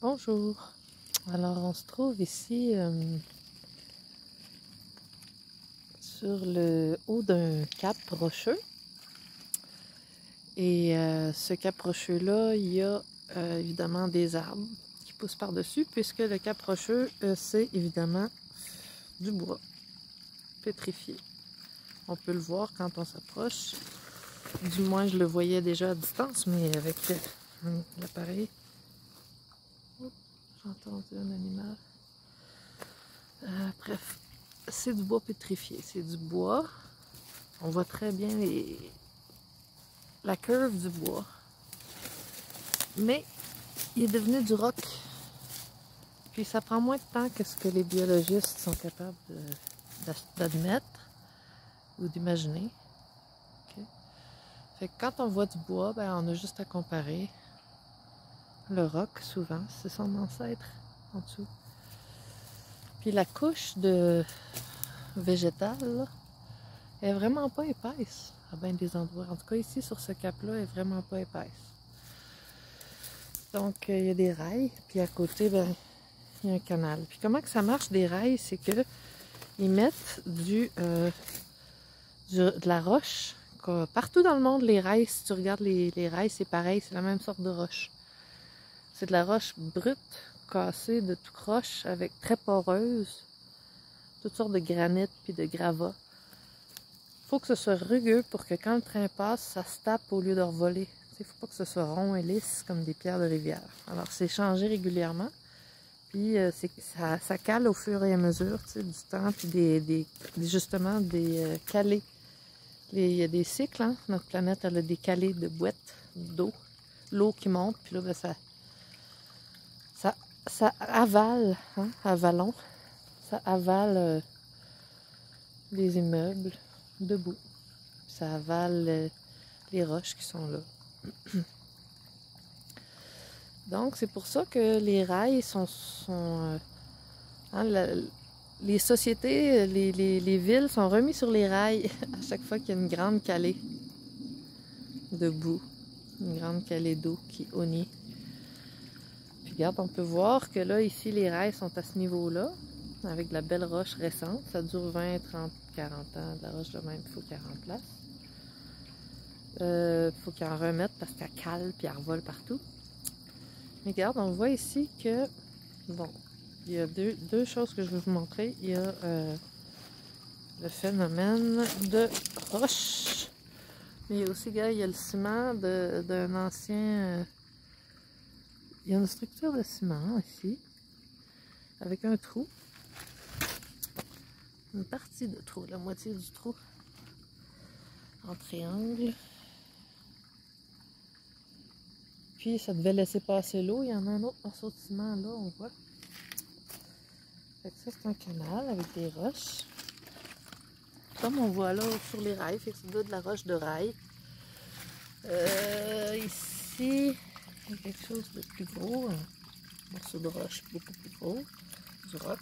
Bonjour. Alors, on se trouve ici sur le haut d'un cap rocheux. Et ce cap rocheux-là, il y a évidemment des arbres qui poussent par-dessus, puisque le cap rocheux, c'est évidemment du bois pétrifié. On peut le voir quand on s'approche. Du moins, je le voyais déjà à distance, mais avec l'appareil. Oh, j'ai entendu un animal. Bref, c'est du bois pétrifié. C'est du bois. On voit très bien la curve du bois. Mais il est devenu du roc. Puis ça prend moins de temps que ce que les biologistes sont capables d'admettre ou d'imaginer. Okay. Fait que quand on voit du bois, ben, on a juste à comparer. Le roc, souvent, c'est son ancêtre en dessous. Puis la couche de végétale, là, elle est vraiment pas épaisse à bien des endroits. En tout cas, ici, sur ce cap-là, elle est vraiment pas épaisse. Donc, il y a des rails, puis à côté, ben, il y a un canal. Puis comment que ça marche, des rails, c'est que ils mettent de la roche. Partout dans le monde, les rails, si tu regardes les rails, c'est pareil, c'est la même sorte de roche. C'est de la roche brute, cassée de tout croche, avec très poreuse, toutes sortes de granit puis de gravats. Il faut que ce soit rugueux pour que quand le train passe, ça se tape au lieu de revoler. Il ne faut pas que ce soit rond et lisse comme des pierres de rivière. Alors, c'est changé régulièrement. Puis, ça cale au fur et à mesure du temps. Puis, justement, des calés. Il y a des cycles. Hein? Notre planète, elle a des calés de boîtes d'eau. L'eau qui monte. Puis là, ben, ça avale, hein? Avalon. Ça avale les immeubles debout. Ça avale les roches qui sont là. Donc, c'est pour ça que les rails les sociétés, les villes sont remis sur les rails à chaque fois qu'il y a une grande calée de boue, une grande calée d'eau qui honit. Puis regarde, on peut voir que là, ici, les rails sont à ce niveau-là, avec de la belle roche récente. Ça dure 20, 30, 40 ans. De la roche de même, il faut qu'elle remplace. Faut qu'elle en remette parce qu'elle cale puis elle revole partout. Mais regarde, on voit ici que, bon, il y a deux choses que je vais vous montrer. Il y a le phénomène de roche. Mais il y a aussi, regarde, il y a le ciment d'un ancien... il y a une structure de ciment ici, avec un trou. Une partie de trou, la moitié du trou, en triangle. Puis ça devait laisser passer l'eau. Il y en a un autre morceau de ciment là, on voit. Fait que ça, c'est un canal avec des roches. Comme on voit là sur les rails, fait que c'est de la roche de rail. Ici, il y a quelque chose de plus gros, un morceau de roche beaucoup plus gros, du roc.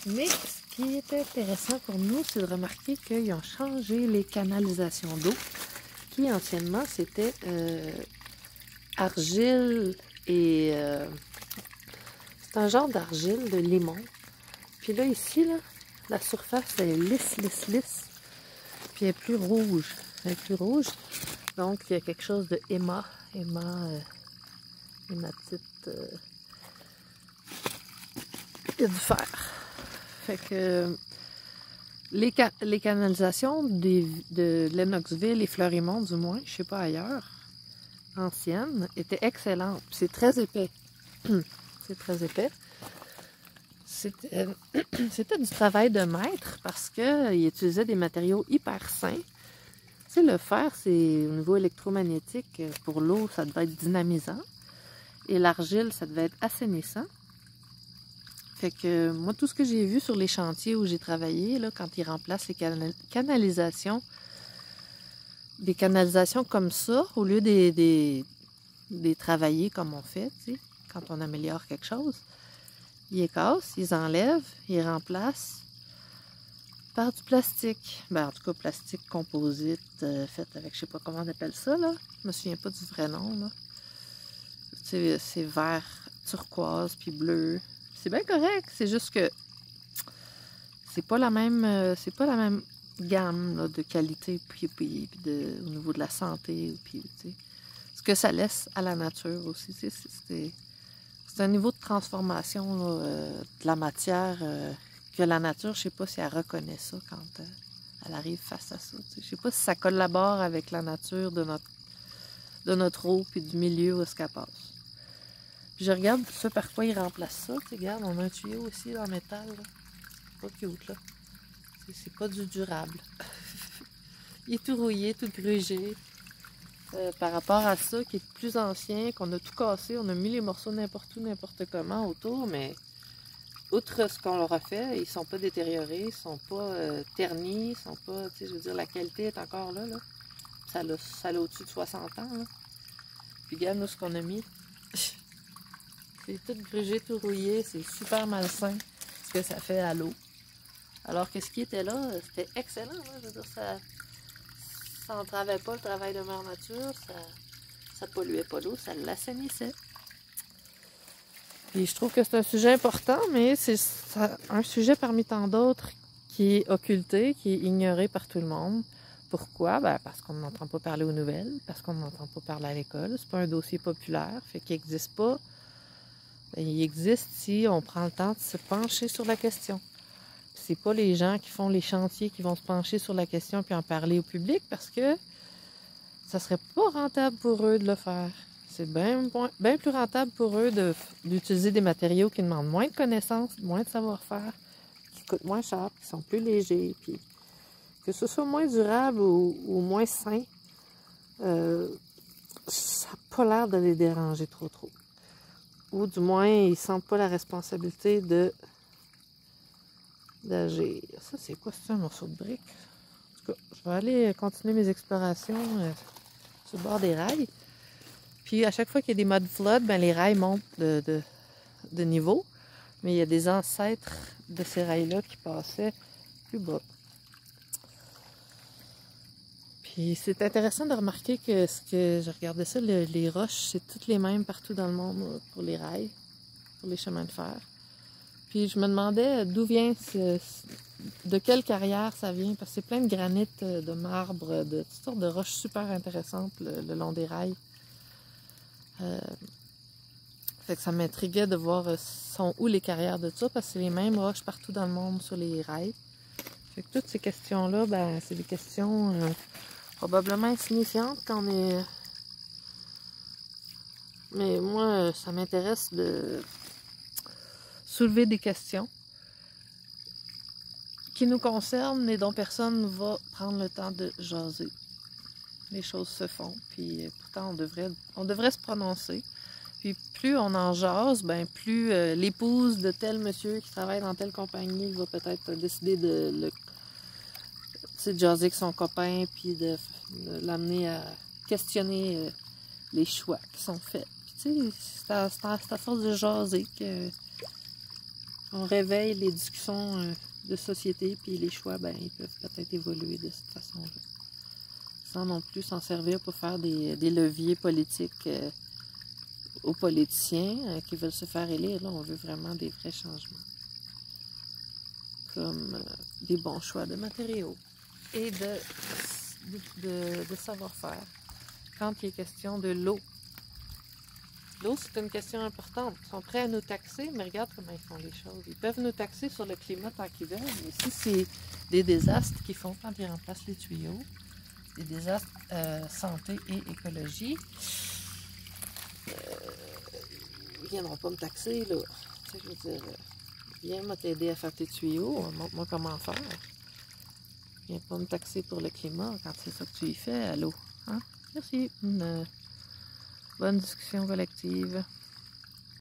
Mais ce qui est intéressant pour nous, c'est de remarquer qu'ils ont changé les canalisations d'eau, qui anciennement c'était argile et c'est un genre d'argile de limon. Puis là ici, là, la surface elle est lisse, lisse, lisse. Puis elle est plus rouge. Elle est plus rouge. Donc il y a quelque chose de hématite. Il y a du fer. Fait que les canalisations de Lennoxville et Fleurimont, du moins, je sais pas ailleurs, anciennes, étaient excellentes. C'est très épais. C'est très épais. C'était du travail de maître parce qu'il utilisait des matériaux hyper sains. Tu sais, le fer, c'est au niveau électromagnétique, pour l'eau, ça devait être dynamisant. Et l'argile, ça devait être assainissant. Fait que moi, tout ce que j'ai vu sur les chantiers où j'ai travaillé, là, quand ils remplacent les canalisations, des canalisations comme ça, au lieu des travailler comme on fait, tu sais, quand on améliore quelque chose, ils les cassent, ils enlèvent, ils remplacent par du plastique. Ben, en tout cas, plastique composite, fait avec, je sais pas comment on appelle ça, là. Je me souviens pas du vrai nom, là. C'est vert turquoise puis bleu. C'est bien correct, c'est juste que c'est pas la même gamme là, de qualité puis au niveau de la santé. Puis, ce que ça laisse à la nature aussi. C'est un niveau de transformation là, de la matière que la nature, je sais pas si elle reconnaît ça quand elle arrive face à ça. Je sais pas si ça collabore avec la nature de notre eau puis du milieu où est-ce qu'elle passe. Puis je regarde ça par quoi ils remplacent ça. Regarde, on a un tuyau aussi en métal. C'est pas cute, là. C'est pas du durable. Il est tout rouillé, tout grugé. Par rapport à ça, qui est plus ancien, qu'on a tout cassé, on a mis les morceaux n'importe où, n'importe comment autour, mais outre ce qu'on leur a fait, ils sont pas détériorés, ils sont pas ternis, ils sont pas, je veux dire, la qualité est encore là. Ça a au-dessus de 60 ans. Là. Puis regarde nous ce qu'on a mis. C'est tout grugé, tout rouillé, c'est super malsain ce que ça fait à l'eau. Alors que ce qui était là, c'était excellent. Là. Je veux dire, ça n'entravait pas le travail de Mère Nature, ça polluait pas l'eau, ça l'assainissait. Puis je trouve que c'est un sujet important, mais c'est un sujet parmi tant d'autres qui est occulté, qui est ignoré par tout le monde. Pourquoi? Ben parce qu'on n'entend pas parler aux nouvelles, parce qu'on n'entend pas parler à l'école. C'est pas un dossier populaire, fait qu'il n'existe pas. Ben, il existe si on prend le temps de se pencher sur la question. C'est pas les gens qui font les chantiers qui vont se pencher sur la question puis en parler au public parce que ça serait pas rentable pour eux de le faire. C'est bien plus rentable pour eux d'utiliser des matériaux qui demandent moins de connaissances, moins de savoir-faire, qui coûtent moins cher, qui sont plus légers, puis que ce soit moins durable ou moins sain, ça n'a pas l'air de les déranger trop. Ou du moins, ils sentent pas la responsabilité d'agir. Ça, c'est quoi? C'est un morceau de brique? En tout cas, je vais aller continuer mes explorations sur le bord des rails. Puis, à chaque fois qu'il y a des mud floods, ben, les rails montent de niveau. Mais il y a des ancêtres de ces rails-là qui passaient plus bas. Puis, c'est intéressant de remarquer que je regardais ça, les roches, c'est toutes les mêmes partout dans le monde pour les rails, pour les chemins de fer. Puis je me demandais d'où vient, de quelle carrière ça vient, parce que c'est plein de granit, de marbre, de toutes sortes de roches super intéressantes le long des rails. Fait que ça m'intriguait de voir sont où les carrières de ça, parce que c'est les mêmes roches partout dans le monde sur les rails. Fait que toutes ces questions-là, ben c'est des questions probablement insignifiantes quand on est... Mais moi, ça m'intéresse de soulever des questions qui nous concernent et dont personne ne va prendre le temps de jaser. Les choses se font, puis pourtant on devrait se prononcer. Puis plus on en jase, ben plus l'épouse de tel monsieur qui travaille dans telle compagnie va peut-être décider de jaser avec son copain, puis de l'amener à questionner les choix qui sont faits. Puis tu sais, c'est à force de jaser qu'on réveille les discussions de société, puis les choix, ben ils peuvent peut-être évoluer de cette façon-là. Sans non plus s'en servir pour faire des leviers politiques aux politiciens qui veulent se faire élire. Là, on veut vraiment des vrais changements. Comme des bons choix de matériaux et de savoir-faire. Quand il est question de l'eau. L'eau, c'est une question importante. Ils sont prêts à nous taxer, mais regarde comment ils font les choses. Ils peuvent nous taxer sur le climat tant qu'ils veulent, mais si c'est des désastres qu'ils font quand ils remplacent les tuyaux, des désastres santé et écologie, ils viendront pas me taxer, là. Tu sais, je veux dire, viens moi t'aider à faire tes tuyaux, montre-moi comment faire. Viens pas me taxer pour le climat quand c'est ça que tu y fais à l'eau. Hein? Merci. Une bonne discussion collective.